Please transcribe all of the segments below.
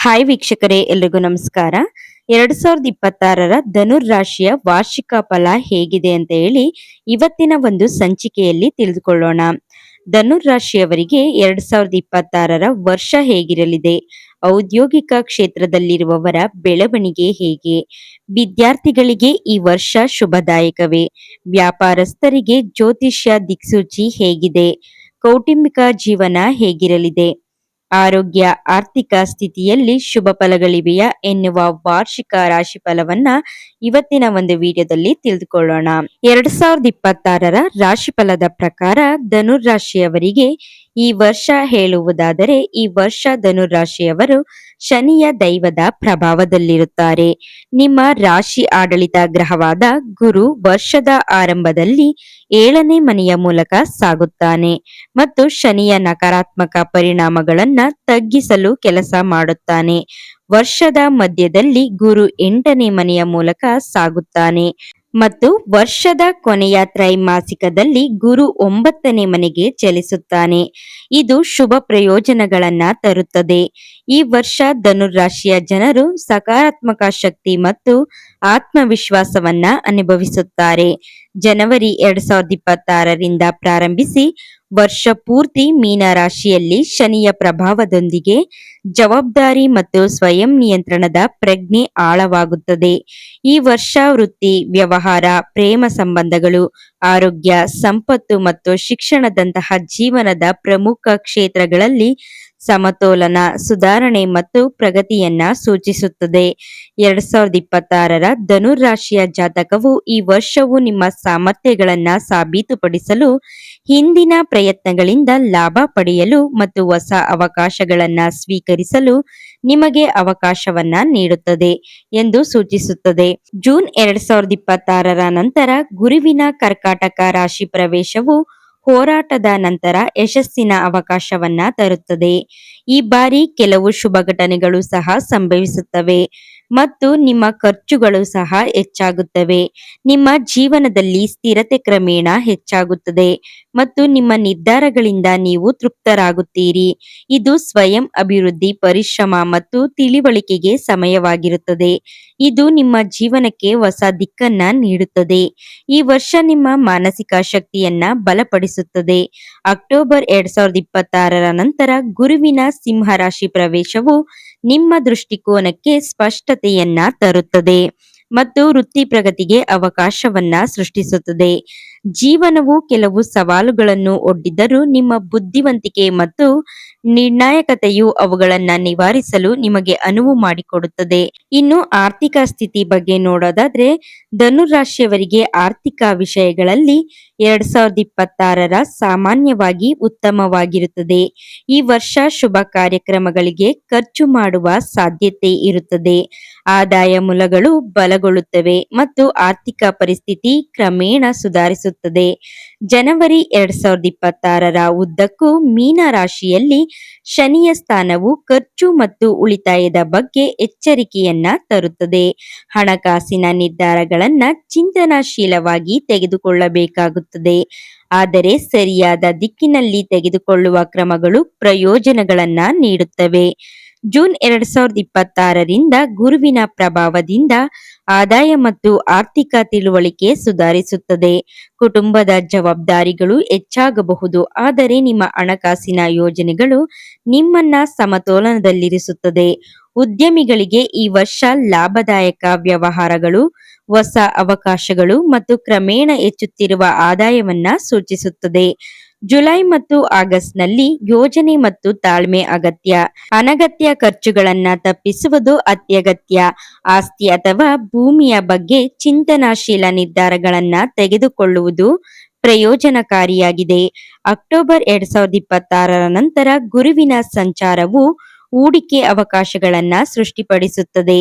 Hi ವೀಕ್ಷಕರೇ, ಎಲ್ರಿಗೂ ನಮಸ್ಕಾರ. 2026ರ ಧನುರ್ ರಾಶಿಯ ವಾರ್ಷಿಕ ಫಲ ಹೇಗಿದೆ ಅಂತ ಹೇಳಿ ಇವತ್ತಿನ ಒಂದು ಸಂಚಿಕೆಯಲ್ಲಿ ತಿಳಿದುಕೊಳ್ಳೋಣ. ಧನುರ್ ರಾಶಿಯವರಿಗೆ 2026ರ ವರ್ಷ ಹೇಗಿರಲಿದೆ? ಔದ್ಯೋಗಿಕ ಕ್ಷೇತ್ರದಲ್ಲಿರುವವರ ಬೆಳವಣಿಗೆ ಹೇಗೆ? ವಿದ್ಯಾರ್ಥಿಗಳಿಗೆ ಈ ವರ್ಷ ಶುಭದಾಯಕವೇ? ವ್ಯಾಪಾರಸ್ಥರಿಗೆ ಜ್ಯೋತಿಷ್ಯ ದಿಕ್ಸೂಚಿ ಹೇಗಿದೆ? ಕೌಟುಂಬಿಕ ಜೀವನ ಹೇಗಿರಲಿದೆ? ಆರೋಗ್ಯ, ಆರ್ಥಿಕ ಸ್ಥಿತಿಯಲ್ಲಿ ಶುಭ ಫಲಗಳಿವೆಯಾ ಎನ್ನುವ ವಾರ್ಷಿಕ ರಾಶಿ ಫಲವನ್ನ ಇವತ್ತಿನ ಒಂದು ವಿಡಿಯೋದಲ್ಲಿ ತಿಳಿದುಕೊಳ್ಳೋಣ. 2026ರ ರಾಶಿ ಫಲದ ಪ್ರಕಾರ ಧನುರ್ ರಾಶಿಯವರಿಗೆ ಈ ವರ್ಷ ಹೇಳುವುದಾದರೆ, ಈ ವರ್ಷ ಧನುರ್ ರಾಶಿಯವರು ಶನಿಯ ದೈವದ ಪ್ರಭಾವದಲ್ಲಿರುತ್ತಾರೆ. ನಿಮ್ಮ ರಾಶಿ ಆಡಳಿತ ಗ್ರಹವಾದ ಗುರು ವರ್ಷದ ಆರಂಭದಲ್ಲಿ 7ನೇ ಮನೆಯ ಮೂಲಕ ಸಾಗುತ್ತಾನೆ ಮತ್ತು ಶನಿಯ ನಕಾರಾತ್ಮಕ ಪರಿಣಾಮಗಳನ್ನ ತಗ್ಗಿಸಲು ಕೆಲಸ ಮಾಡುತ್ತಾನೆ. ವರ್ಷದ ಮಧ್ಯದಲ್ಲಿ ಗುರು 8ನೇ ಮನೆಯ ಮೂಲಕ ಸಾಗುತ್ತಾನೆ ಮತ್ತು ವರ್ಷದ ಕೊನೆಯ ತ್ರೈಮಾಸಿಕದಲ್ಲಿ ಗುರು 9ನೇ ಮನೆಗೆ ಚಲಿಸುತ್ತಾನೆ. ಇದು ಶುಭ ಪ್ರಯೋಜನಗಳನ್ನ ತರುತ್ತದೆ. ಈ ವರ್ಷ ಧನುರ್ ರಾಶಿಯ ಜನರು ಸಕಾರಾತ್ಮಕ ಶಕ್ತಿ ಮತ್ತು ಆತ್ಮವಿಶ್ವಾಸವನ್ನ ಅನುಭವಿಸುತ್ತಾರೆ. ಜನವರಿ 2026ರಿಂದ ಪ್ರಾರಂಭಿಸಿ ವರ್ಷ ಪೂರ್ತಿ ಮೀನ ರಾಶಿಯಲ್ಲಿ ಶನಿಯ ಪ್ರಭಾವದೊಂದಿಗೆ ಜವಾಬ್ದಾರಿ ಮತ್ತು ಸ್ವಯಂ ನಿಯಂತ್ರಣದ ಪ್ರಜ್ಞೆ ಆಳವಾಗುತ್ತದೆ. ಈ ವರ್ಷ ವೃತ್ತಿ, ವ್ಯವಹಾರ, ಪ್ರೇಮ ಸಂಬಂಧಗಳು, ಆರೋಗ್ಯ, ಸಂಪತ್ತು ಮತ್ತು ಶಿಕ್ಷಣದಂತಹ ಜೀವನದ ಪ್ರಮುಖ ಕ್ಷೇತ್ರಗಳಲ್ಲಿ ಸಮತೋಲನ, ಸುಧಾರಣೆ ಮತ್ತು ಪ್ರಗತಿಯನ್ನ ಸೂಚಿಸುತ್ತದೆ. 2026ರ ಧನುರ್ ರಾಶಿಯ ಜಾತಕವು ಈ ವರ್ಷವು ನಿಮ್ಮ ಸಾಮರ್ಥ್ಯಗಳನ್ನ ಸಾಬೀತುಪಡಿಸಲು, ಹಿಂದಿನ ಪ್ರಯತ್ನಗಳಿಂದ ಲಾಭ ಪಡೆಯಲು ಮತ್ತು ಹೊಸ ಅವಕಾಶಗಳನ್ನ ಸ್ವೀಕರಿಸಲು ನಿಮಗೆ ಅವಕಾಶವನ್ನ ನೀಡುತ್ತದೆ ಎಂದು ಸೂಚಿಸುತ್ತದೆ. ಜೂನ್ 2026ರ ನಂತರ ಗುರುವಿನ ಕರ್ಕಾಟಕ ರಾಶಿ ಪ್ರವೇಶವು ಹೋರಾಟದ ನಂತರ ಯಶಸ್ಸಿನ ಅವಕಾಶವನ್ನ ತರುತ್ತದೆ. ಈ ಬಾರಿ ಕೆಲವು ಶುಭ ಘಟನೆಗಳು ಸಹ ಸಂಭವಿಸುತ್ತವೆ ಮತ್ತು ನಿಮ್ಮ ಖರ್ಚುಗಳು ಸಹ ಹೆಚ್ಚಾಗುತ್ತವೆ. ನಿಮ್ಮ ಜೀವನದಲ್ಲಿ ಸ್ಥಿರತೆ ಕ್ರಮೇಣ ಹೆಚ್ಚಾಗುತ್ತದೆ ಮತ್ತು ನಿಮ್ಮ ನಿರ್ಧಾರಗಳಿಂದ ನೀವು ತೃಪ್ತರಾಗುತ್ತೀರಿ. ಇದು ಸ್ವಯಂ ಅಭಿವೃದ್ಧಿ, ಪರಿಶ್ರಮ ಮತ್ತು ತಿಳಿವಳಿಕೆಗೆ ಸಮಯವಾಗಿರುತ್ತದೆ. ಇದು ನಿಮ್ಮ ಜೀವನಕ್ಕೆ ಹೊಸ ದಿಕ್ಕನ್ನ ನೀಡುತ್ತದೆ. ಈ ವರ್ಷ ನಿಮ್ಮ ಮಾನಸಿಕ ಶಕ್ತಿಯನ್ನ ಬಲಪಡಿಸುತ್ತದೆ. ಅಕ್ಟೋಬರ್ 2026ರ ನಂತರ ಗುರುವಿನ ಸಿಂಹ ರಾಶಿ ಪ್ರವೇಶವು ನಿಮ್ಮ ದೃಷ್ಟಿಕೋನಕ್ಕೆ ಸ್ಪಷ್ಟತೆಯನ್ನ ತರುತ್ತದೆ ಮತ್ತು ವೃತ್ತಿ ಪ್ರಗತಿಗೆ ಅವಕಾಶವನ್ನ ಸೃಷ್ಟಿಸುತ್ತದೆ. ಜೀವನವು ಕೆಲವು ಸವಾಲುಗಳನ್ನು ಒಡ್ಡಿದರೂ ನಿಮ್ಮ ಬುದ್ಧಿವಂತಿಕೆ ಮತ್ತು ನಿರ್ಣಾಯಕತೆಯು ಅವುಗಳನ್ನ ನಿವಾರಿಸಲು ನಿಮಗೆ ಅನುವು ಮಾಡಿಕೊಡುತ್ತದೆ. ಇನ್ನು ಆರ್ಥಿಕ ಸ್ಥಿತಿ ಬಗ್ಗೆ ನೋಡೋದಾದ್ರೆ, ಧನುರ್ ರಾಶಿಯವರಿಗೆ ಆರ್ಥಿಕ ವಿಷಯಗಳಲ್ಲಿ 2026ರ ಸಾಮಾನ್ಯವಾಗಿ ಉತ್ತಮವಾಗಿರುತ್ತದೆ. ಈ ವರ್ಷ ಶುಭ ಕಾರ್ಯಕ್ರಮಗಳಿಗೆ ಖರ್ಚು ಮಾಡುವ ಸಾಧ್ಯತೆ ಇರುತ್ತದೆ. ಆದಾಯ ಮೂಲಗಳು ಬಲಗೊಳ್ಳುತ್ತವೆ ಮತ್ತು ಆರ್ಥಿಕ ಪರಿಸ್ಥಿತಿ ಕ್ರಮೇಣ ಸುಧಾರಿಸುತ್ತದೆ. ಜನವರಿ 2026ರ ಉದ್ದಕ್ಕೂ ಮೀನ ರಾಶಿಯಲ್ಲಿ ಶನಿಯ ಸ್ಥಾನವು ಖರ್ಚು ಮತ್ತು ಉಳಿತಾಯದ ಬಗ್ಗೆ ಎಚ್ಚರಿಕೆಯನ್ನ ತರುತ್ತದೆ. ಹಣಕಾಸಿನ ನಿರ್ಧಾರಗಳನ್ನ ಚಿಂತನಾಶೀಲವಾಗಿ ತೆಗೆದುಕೊಳ್ಳಬೇಕಾಗುತ್ತದೆ, ಆದರೆ ಸರಿಯಾದ ದಿಕ್ಕಿನಲ್ಲಿ ತೆಗೆದುಕೊಳ್ಳುವ ಕ್ರಮಗಳು ಪ್ರಯೋಜನಗಳನ್ನ ನೀಡುತ್ತವೆ. ಜೂನ್ 2026ರಿಂದ ಗುರುವಿನ ಪ್ರಭಾವದಿಂದ ಆದಾಯ ಮತ್ತು ಆರ್ಥಿಕ ತಿಳುವಳಿಕೆ ಸುಧಾರಿಸುತ್ತದೆ. ಕುಟುಂಬದ ಜವಾಬ್ದಾರಿಗಳು ಹೆಚ್ಚಾಗಬಹುದು, ಆದರೆ ನಿಮ್ಮ ಹಣಕಾಸಿನ ಯೋಜನೆಗಳು ನಿಮ್ಮನ್ನ ಸಮತೋಲನದಲ್ಲಿರಿಸುತ್ತದೆ. ಉದ್ಯಮಿಗಳಿಗೆ ಈ ವರ್ಷ ಲಾಭದಾಯಕ ವ್ಯವಹಾರಗಳು, ಹೊಸ ಅವಕಾಶಗಳು ಮತ್ತು ಕ್ರಮೇಣ ಹೆಚ್ಚುತ್ತಿರುವ ಆದಾಯವನ್ನ ಸೂಚಿಸುತ್ತದೆ. ಜುಲೈ ಮತ್ತು ಆಗಸ್ಟ್ನಲ್ಲಿ ಯೋಜನೆ ಮತ್ತು ತಾಳ್ಮೆ ಅಗತ್ಯ. ಅನಗತ್ಯ ಖರ್ಚುಗಳನ್ನ ತಪ್ಪಿಸುವುದು ಅತ್ಯಗತ್ಯ. ಆಸ್ತಿ ಅಥವಾ ಭೂಮಿಯ ಬಗ್ಗೆ ಚಿಂತನಾಶೀಲ ನಿರ್ಧಾರಗಳನ್ನ ತೆಗೆದುಕೊಳ್ಳುವುದು ಪ್ರಯೋಜನಕಾರಿಯಾಗಿದೆ. ಅಕ್ಟೋಬರ್ 2026ರ ನಂತರ ಗುರುವಿನ ಸಂಚಾರವು ಹೂಡಿಕೆ ಅವಕಾಶಗಳನ್ನ ಸೃಷ್ಟಿಪಡಿಸುತ್ತದೆ.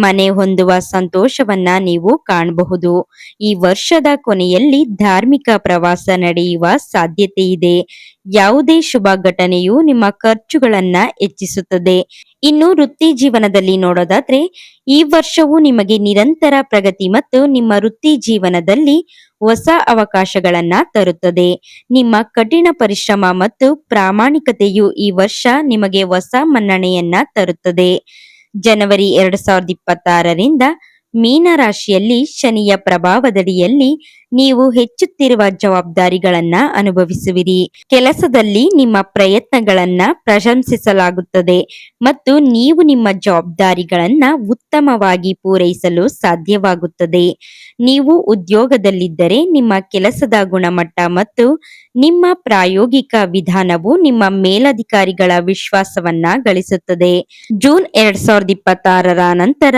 ಮನೆ ಹೊಂದುವ ಸಂತೋಷವನ್ನ ನೀವು ಕಾಣಬಹುದು. ಈ ವರ್ಷದ ಕೊನೆಯಲ್ಲಿ ಧಾರ್ಮಿಕ ಪ್ರವಾಸ ನಡೆಯುವ ಸಾಧ್ಯತೆ ಇದೆ. ಯಾವುದೇ ಶುಭ ಘಟನೆಯು ನಿಮ್ಮ ಖರ್ಚುಗಳನ್ನ ಹೆಚ್ಚಿಸುತ್ತದೆ. ಇನ್ನು ವೃತ್ತಿ ಜೀವನದಲ್ಲಿ ನೋಡೋದಾದ್ರೆ, ಈ ವರ್ಷವು ನಿಮಗೆ ನಿರಂತರ ಪ್ರಗತಿ ಮತ್ತು ನಿಮ್ಮ ವೃತ್ತಿ ಜೀವನದಲ್ಲಿ ಹೊಸ ಅವಕಾಶಗಳನ್ನ ತರುತ್ತದೆ. ನಿಮ್ಮ ಕಠಿಣ ಪರಿಶ್ರಮ ಮತ್ತು ಪ್ರಾಮಾಣಿಕತೆಯು ಈ ವರ್ಷ ನಿಮಗೆ ಹೊಸ ಮನ್ನಣೆಯನ್ನ ತರುತ್ತದೆ. ಜನವರಿ 2026ರಿಂದ ಮೀನ ರಾಶಿಯಲ್ಲಿ ಶನಿಯ ಪ್ರಭಾವದಡಿಯಲ್ಲಿ ನೀವು ಹೆಚ್ಚುತ್ತಿರುವ ಜವಾಬ್ದಾರಿಗಳನ್ನ ಅನುಭವಿಸುವಿರಿ. ಕೆಲಸದಲ್ಲಿ ನಿಮ್ಮ ಪ್ರಯತ್ನಗಳನ್ನ ಪ್ರಶಂಸಿಸಲಾಗುತ್ತದೆ ಮತ್ತು ನೀವು ನಿಮ್ಮ ಜವಾಬ್ದಾರಿಗಳನ್ನ ಉತ್ತಮವಾಗಿ ಪೂರೈಸಲು ಸಾಧ್ಯವಾಗುತ್ತದೆ. ನೀವು ಉದ್ಯೋಗದಲ್ಲಿದ್ದರೆ ನಿಮ್ಮ ಕೆಲಸದ ಗುಣಮಟ್ಟ ಮತ್ತು ನಿಮ್ಮ ಪ್ರಾಯೋಗಿಕ ವಿಧಾನವು ನಿಮ್ಮ ಮೇಲಧಿಕಾರಿಗಳ ವಿಶ್ವಾಸವನ್ನ ಗಳಿಸುತ್ತದೆ. ಜೂನ್ 2026ರ ನಂತರ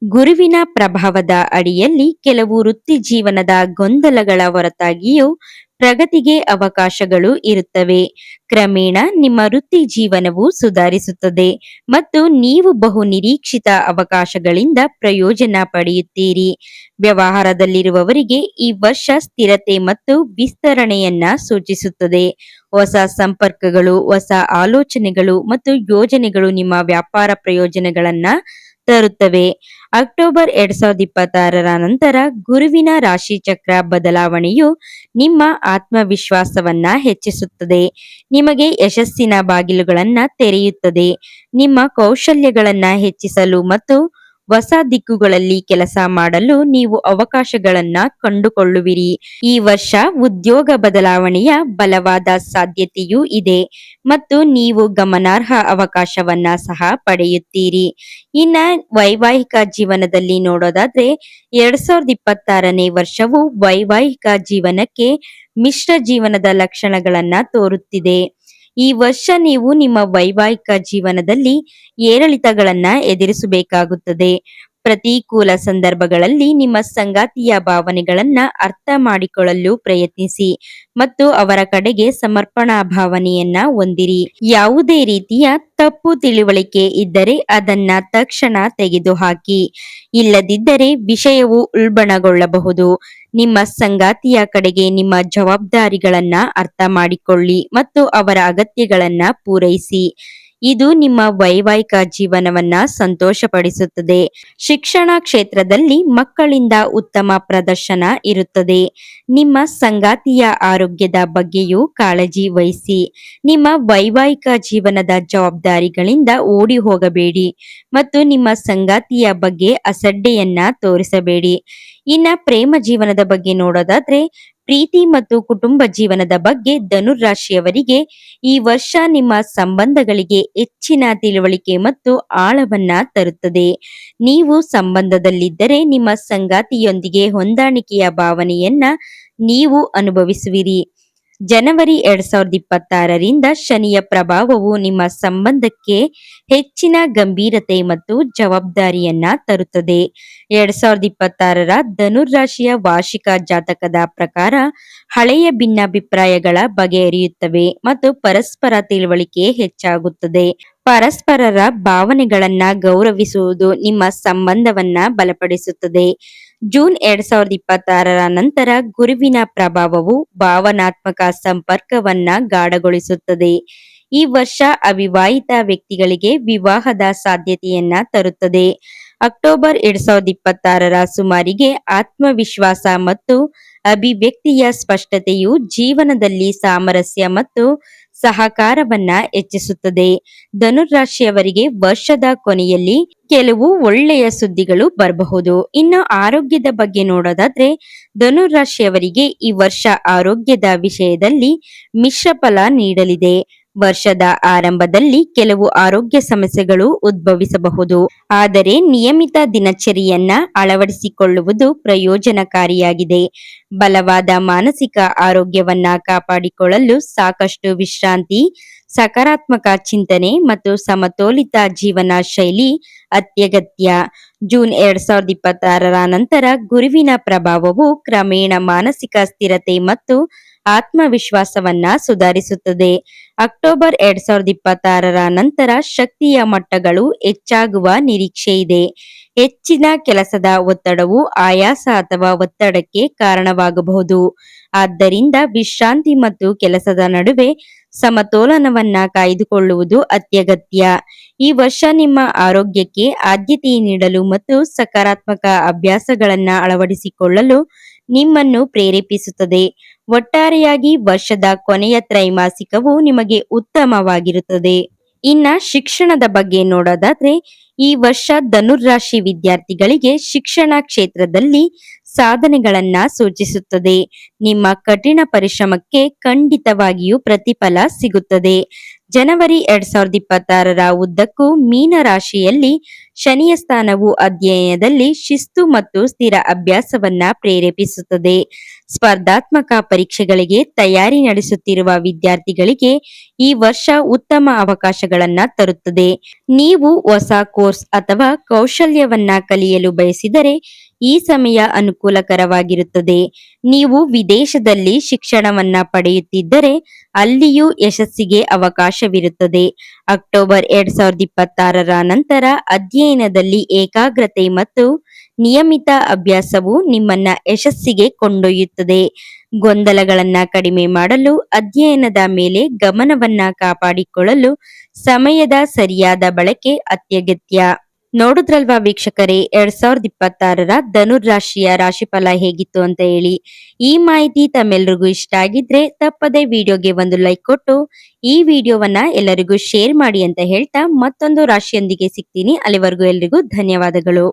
ಗುರುವಿನ ಪ್ರಭಾವದ ಅಡಿಯಲ್ಲಿ ಕೆಲವು ವೃತ್ತಿ ಜೀವನದ ಗೊಂದಲಗಳ ಹೊರತಾಗಿಯೂ ಪ್ರಗತಿಗೆ ಅವಕಾಶಗಳು ಇರುತ್ತವೆ. ಕ್ರಮೇಣ ನಿಮ್ಮ ವೃತ್ತಿ ಜೀವನವು ಸುಧಾರಿಸುತ್ತದೆ ಮತ್ತು ನೀವು ಬಹು ನಿರೀಕ್ಷಿತ ಅವಕಾಶಗಳಿಂದ ಪ್ರಯೋಜನ ಪಡೆಯುತ್ತೀರಿ. ವ್ಯವಹಾರದಲ್ಲಿರುವವರಿಗೆ ಈ ವರ್ಷ ಸ್ಥಿರತೆ ಮತ್ತು ವಿಸ್ತರಣೆಯನ್ನ ಸೂಚಿಸುತ್ತದೆ. ಹೊಸ ಸಂಪರ್ಕಗಳು, ಹೊಸ ಆಲೋಚನೆಗಳು ಮತ್ತು ಯೋಜನೆಗಳು ನಿಮ್ಮ ವ್ಯಾಪಾರ ಪ್ರಯೋಜನಗಳನ್ನ ತರುತ್ತವೆ. ಅಕ್ಟೋಬರ್ 2026ರ ನಂತರ ಗುರುವಿನ ರಾಶಿ ಚಕ್ರ ಬದಲಾವಣೆಯು ನಿಮ್ಮ ಆತ್ಮವಿಶ್ವಾಸವನ್ನ ಹೆಚ್ಚಿಸುತ್ತದೆ, ನಿಮಗೆ ಯಶಸ್ಸಿನ ಬಾಗಿಲುಗಳನ್ನ ತೆರೆಯುತ್ತದೆ. ನಿಮ್ಮ ಕೌಶಲ್ಯಗಳನ್ನ ಹೆಚ್ಚಿಸಲು ಮತ್ತು ಹೊಸ ದಿಕ್ಕುಗಳಲ್ಲಿ ಕೆಲಸ ಮಾಡಲು ನೀವು ಅವಕಾಶಗಳನ್ನ ಕಂಡುಕೊಳ್ಳುವಿರಿ. ಈ ವರ್ಷ ಉದ್ಯೋಗ ಬದಲಾವಣೆಯ ಬಲವಾದ ಸಾಧ್ಯತೆಯೂ ಇದೆ ಮತ್ತು ನೀವು ಗಮನಾರ್ಹ ಅವಕಾಶವನ್ನ ಸಹ ಪಡೆಯುತ್ತೀರಿ. ಇನ್ನ ವೈವಾಹಿಕ ಜೀವನದಲ್ಲಿ ನೋಡೋದಾದ್ರೆ 2026ನೇ ವರ್ಷವು ವೈವಾಹಿಕ ಜೀವನಕ್ಕೆ ಮಿಶ್ರ ಜೀವನದ ಲಕ್ಷಣಗಳನ್ನ ತೋರುತ್ತಿದೆ. ಈ ವರ್ಷ ನೀವು ನಿಮ್ಮ ವೈವಾಹಿಕ ಜೀವನದಲ್ಲಿ ಏರಿಳಿತಗಳನ್ನ ಎದುರಿಸಬೇಕಾಗುತ್ತದೆ. ಪ್ರತಿಕೂಲ ಸಂದರ್ಭಗಳಲ್ಲಿ ನಿಮ್ಮ ಸಂಗಾತಿಯ ಭಾವನೆಗಳನ್ನ ಅರ್ಥ ಮಾಡಿಕೊಳ್ಳಲು ಪ್ರಯತ್ನಿಸಿ ಮತ್ತು ಅವರ ಕಡೆಗೆ ಸಮರ್ಪಣಾ ಭಾವನೆಯನ್ನ ಹೊಂದಿರಿ. ಯಾವುದೇ ರೀತಿಯ ತಪ್ಪು ತಿಳುವಳಿಕೆ ಇದ್ದರೆ ಅದನ್ನ ತಕ್ಷಣ ತೆಗೆದುಹಾಕಿ, ಇಲ್ಲದಿದ್ದರೆ ವಿಷಯವು ಉಲ್ಬಣಗೊಳ್ಳಬಹುದು. ನಿಮ್ಮ ಸಂಗಾತಿಯ ಕಡೆಗೆ ನಿಮ್ಮ ಜವಾಬ್ದಾರಿಗಳನ್ನ ಅರ್ಥ ಮಾಡಿಕೊಳ್ಳಿ ಮತ್ತು ಅವರ ಅಗತ್ಯಗಳನ್ನ ಪೂರೈಸಿ. ಇದು ನಿಮ್ಮ ವೈವಾಹಿಕ ಜೀವನವನ್ನ ಸಂತೋಷಪಡಿಸುತ್ತದೆ. ಶಿಕ್ಷಣ ಕ್ಷೇತ್ರದಲ್ಲಿ ಮಕ್ಕಳಿಂದ ಉತ್ತಮ ಪ್ರದರ್ಶನ ಇರುತ್ತದೆ. ನಿಮ್ಮ ಸಂಗಾತಿಯ ಆರೋಗ್ಯದ ಬಗ್ಗೆಯೂ ಕಾಳಜಿ ವಹಿಸಿ. ನಿಮ್ಮ ವೈವಾಹಿಕ ಜೀವನದ ಜವಾಬ್ದಾರಿಗಳಿಂದ ಓಡಿ ಹೋಗಬೇಡಿ ಮತ್ತು ನಿಮ್ಮ ಸಂಗಾತಿಯ ಬಗ್ಗೆ ಅಸಡ್ಡೆಯನ್ನ ತೋರಿಸಬೇಡಿ. ಇನ್ನ ಪ್ರೇಮ ಜೀವನದ ಬಗ್ಗೆ ನೋಡೋದಾದ್ರೆ ಪ್ರೀತಿ ಮತ್ತು ಕುಟುಂಬ ಜೀವನದ ಬಗ್ಗೆ ಧನುರಾಶಿಯವರಿಗೆ ಈ ವರ್ಷ ನಿಮ್ಮ ಸಂಬಂಧಗಳಿಗೆ ಹೆಚ್ಚಿನ ತಿಳುವಳಿಕೆ ಮತ್ತು ಆಳವನ್ನ ತರುತ್ತದೆ. ನೀವು ಸಂಬಂಧದಲ್ಲಿದ್ದರೆ ನಿಮ್ಮ ಸಂಗಾತಿಯೊಂದಿಗೆ ಹೊಂದಾಣಿಕೆಯ ಭಾವನೆಯನ್ನ ನೀವು ಅನುಭವಿಸುವಿರಿ. ಜನವರಿ 2026ರಿಂದ ಶನಿಯ ಪ್ರಭಾವವು ನಿಮ್ಮ ಸಂಬಂಧಕ್ಕೆ ಹೆಚ್ಚಿನ ಗಂಭೀರತೆ ಮತ್ತು ಜವಾಬ್ದಾರಿಯನ್ನ ತರುತ್ತದೆ. 2026ರ ಧನುರಾಶಿಯ ವಾರ್ಷಿಕ ಜಾತಕದ ಪ್ರಕಾರ ಹಳೆಯ ಭಿನ್ನಾಭಿಪ್ರಾಯಗಳ ಬಗೆಹರಿಯುತ್ತವೆ ಮತ್ತು ಪರಸ್ಪರ ತಿಳುವಳಿಕೆ ಹೆಚ್ಚಾಗುತ್ತದೆ. ಪರಸ್ಪರರ ಭಾವನೆಗಳನ್ನ ಗೌರವಿಸುವುದು ನಿಮ್ಮ ಸಂಬಂಧವನ್ನ ಬಲಪಡಿಸುತ್ತದೆ. ಜೂನ್ 2026ರ ನಂತರ ಗುರುವಿನ ಪ್ರಭಾವವು ಭಾವನಾತ್ಮಕ ಸಂಪರ್ಕವನ್ನ ಗಾಢಗೊಳಿಸುತ್ತದೆ. ಈ ವರ್ಷ ಅವಿವಾಹಿತ ವ್ಯಕ್ತಿಗಳಿಗೆ ವಿವಾಹದ ಸಾಧ್ಯತೆಯನ್ನ ತರುತ್ತದೆ. ಅಕ್ಟೋಬರ್ 2026ರ ಸುಮಾರಿಗೆ ಆತ್ಮವಿಶ್ವಾಸ ಮತ್ತು ಅಭಿವ್ಯಕ್ತಿಯ ಸ್ಪಷ್ಟತೆಯು ಜೀವನದಲ್ಲಿ ಸಾಮರಸ್ಯ ಮತ್ತು ಸಹಕಾರವನ್ನ ಹೆಚ್ಚಿಸುತ್ತದೆ. ಧನುರಾಶಿಯವರಿಗೆ ವರ್ಷದ ಕೊನೆಯಲ್ಲಿ ಕೆಲವು ಒಳ್ಳೆಯ ಸುದ್ದಿಗಳು ಬರಬಹುದು. ಇನ್ನು ಆರೋಗ್ಯದ ಬಗ್ಗೆ ನೋಡೋದಾದ್ರೆ ಧನುರಾಶಿಯವರಿಗೆ ಈ ವರ್ಷ ಆರೋಗ್ಯದ ವಿಷಯದಲ್ಲಿ ಮಿಶ್ರ ಫಲ ನೀಡಲಿದೆ. ವರ್ಷದ ಆರಂಭದಲ್ಲಿ ಕೆಲವು ಆರೋಗ್ಯ ಸಮಸ್ಯೆಗಳು ಉದ್ಭವಿಸಬಹುದು, ಆದರೆ ನಿಯಮಿತ ದಿನಚರಿಯನ್ನ ಅಳವಡಿಸಿಕೊಳ್ಳುವುದು ಪ್ರಯೋಜನಕಾರಿಯಾಗಿದೆ. ಬಲವಾದ ಮಾನಸಿಕ ಆರೋಗ್ಯವನ್ನ ಕಾಪಾಡಿಕೊಳ್ಳಲು ಸಾಕಷ್ಟು ವಿಶ್ರಾಂತಿ, ಸಕಾರಾತ್ಮಕ ಚಿಂತನೆ ಮತ್ತು ಸಮತೋಲಿತ ಜೀವನ ಶೈಲಿ ಅತ್ಯಗತ್ಯ. ಜೂನ್ 2026ರ ನಂತರ ಗುರುವಿನ ಪ್ರಭಾವವು ಕ್ರಮೇಣ ಮಾನಸಿಕ ಸ್ಥಿರತೆ ಮತ್ತು ಆತ್ಮವಿಶ್ವಾಸವನ್ನ ಸುಧಾರಿಸುತ್ತದೆ. ಅಕ್ಟೋಬರ್ 2026ರ ನಂತರ ಶಕ್ತಿಯ ಮಟ್ಟಗಳು ಹೆಚ್ಚಾಗುವ ನಿರೀಕ್ಷೆ ಇದೆ. ಹೆಚ್ಚಿನ ಕೆಲಸದ ಒತ್ತಡವು ಆಯಾಸ ಅಥವಾ ಒತ್ತಡಕ್ಕೆ ಕಾರಣವಾಗಬಹುದು. ಆದ್ದರಿಂದ ವಿಶ್ರಾಂತಿ ಮತ್ತು ಕೆಲಸದ ನಡುವೆ ಸಮತೋಲನವನ್ನ ಕಾಯ್ದುಕೊಳ್ಳುವುದು ಅತ್ಯಗತ್ಯ. ಈ ವರ್ಷ ನಿಮ್ಮ ಆರೋಗ್ಯಕ್ಕೆ ಆದ್ಯತೆ ನೀಡಲು ಮತ್ತು ಸಕಾರಾತ್ಮಕ ಅಭ್ಯಾಸಗಳನ್ನ ಅಳವಡಿಸಿಕೊಳ್ಳಲು ನಿಮ್ಮನ್ನು ಪ್ರೇರೇಪಿಸುತ್ತದೆ. ಒಟ್ಟಾರೆಯಾಗಿ ವರ್ಷದ ಕೊನೆಯ ತ್ರೈಮಾಸಿಕವು ನಿಮಗೆ ಉತ್ತಮವಾಗಿರುತ್ತದೆ. ಇನ್ನ ಶಿಕ್ಷಣದ ಬಗ್ಗೆ ನೋಡೋದಾದ್ರೆ ಈ ವರ್ಷ ಧನುರ್ರಾಶಿ ವಿದ್ಯಾರ್ಥಿಗಳಿಗೆ ಶಿಕ್ಷಣ ಕ್ಷೇತ್ರದಲ್ಲಿ ಸಾಧನೆಗಳನ್ನ ಸೂಚಿಸುತ್ತದೆ. ನಿಮ್ಮ ಕಠಿಣ ಪರಿಶ್ರಮಕ್ಕೆ ಖಂಡಿತವಾಗಿಯೂ ಪ್ರತಿಫಲ ಸಿಗುತ್ತದೆ. ಜನವರಿ 2026ರ ಉದ್ದಕ್ಕೂ ಮೀನ ರಾಶಿಯಲ್ಲಿ ಶನಿಯ ಸ್ಥಾನವು ಅಧ್ಯಯನದಲ್ಲಿ ಶಿಸ್ತು ಮತ್ತು ಸ್ಥಿರ ಅಭ್ಯಾಸವನ್ನ ಪ್ರೇರೇಪಿಸುತ್ತದೆ. ಸ್ಪರ್ಧಾತ್ಮಕ ಪರೀಕ್ಷೆಗಳಿಗೆ ತಯಾರಿ ನಡೆಸುತ್ತಿರುವ ವಿದ್ಯಾರ್ಥಿಗಳಿಗೆ ಈ ವರ್ಷ ಉತ್ತಮ ಅವಕಾಶಗಳನ್ನ ತರುತ್ತದೆ. ನೀವು ಹೊಸ ಕೋರ್ಸ್ ಅಥವಾ ಕೌಶಲ್ಯವನ್ನ ಕಲಿಯಲು ಬಯಸಿದರೆ ಈ ಸಮಯ ಅನುಕೂಲಕರವಾಗಿರುತ್ತದೆ. ನೀವು ವಿದೇಶದಲ್ಲಿ ಶಿಕ್ಷಣವನ್ನ ಪಡೆಯುತ್ತಿದ್ದರೆ ಅಲ್ಲಿಯೂ ಯಶಸ್ಸಿಗೆ ಅವಕಾಶವಿರುತ್ತದೆ. ಅಕ್ಟೋಬರ್ 2026ರ ನಂತರ ಅಧ್ಯಯನದಲ್ಲಿ ಏಕಾಗ್ರತೆ ಮತ್ತು ನಿಯಮಿತ ಅಭ್ಯಾಸವು ನಿಮ್ಮನ್ನ ಯಶಸ್ಸಿಗೆ ಕೊಂಡೊಯ್ಯುತ್ತದೆ. ಗೊಂದಲಗಳನ್ನ ಕಡಿಮೆ ಮಾಡಲು ಅಧ್ಯಯನದ ಮೇಲೆ ಗಮನವನ್ನ ಕಾಪಾಡಿಕೊಳ್ಳಲು ಸಮಯದ ಸರಿಯಾದ ಬಳಕೆ ಅತ್ಯಗತ್ಯ. ನೋಡುದ್ರಲ್ವಾ ವೀಕ್ಷಕರೇ, 2026ರ ಧನುರ್ರಾಶಿಯ ರಾಶಿಫಲ ಹೇಗಿತ್ತು ಅಂತ ಹೇಳಿ. ಈ ಮಾಹಿತಿ ತಮ್ಮೆಲ್ರಿಗೂ ಇಷ್ಟ ಆಗಿದ್ರೆ ತಪ್ಪದೆ ವಿಡಿಯೋಗೆ ಒಂದು ಲೈಕ್ ಕೊಟ್ಟು ಈ ವಿಡಿಯೋವನ್ನ ಎಲ್ಲರಿಗೂ ಶೇರ್ ಮಾಡಿ ಅಂತ ಹೇಳ್ತಾ ಮತ್ತೊಂದು ರಾಶಿಯೊಂದಿಗೆ ಸಿಗ್ತೀನಿ. ಅಲ್ಲಿವರೆಗೂ ಎಲ್ರಿಗೂ ಧನ್ಯವಾದಗಳು.